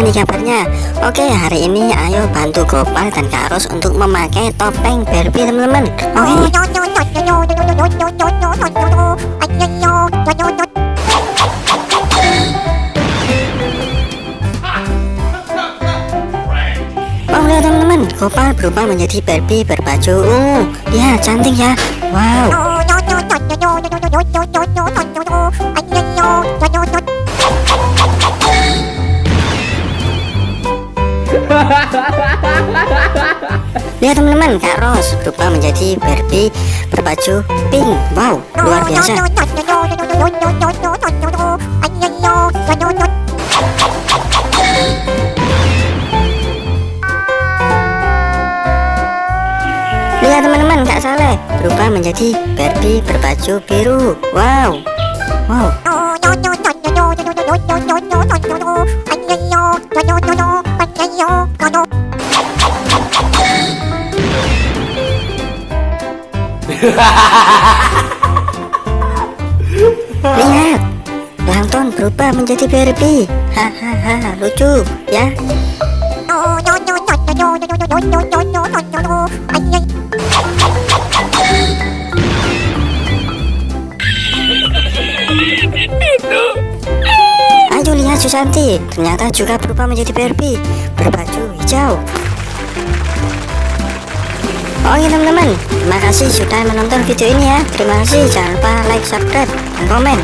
gimana nih kabarnya? Oke, hari ini ayo bantu Gopal dan Kak Ros untuk memakai topeng Barbie teman-teman. Oke. Oh lihat teman-teman, Gopal berubah menjadi Barbie berbaju ungu. Ya cantik ya. Wow. Lihat teman-teman, Kak Ros berubah menjadi Barbie berbaju pink. Wow, luar biasa. Lihat teman-teman, Kak Saleh berubah menjadi Barbie berbaju biru. Wow. Wow. Lihat, Plankton berubah menjadi Barbie. Hahaha, lucu ya. Ayo lihat Susanti, ternyata juga berubah menjadi Barbie berbaju hijau. Oh iya teman-teman, terima kasih sudah menonton video ini ya. Terima kasih, jangan lupa like, subscribe, dan komen.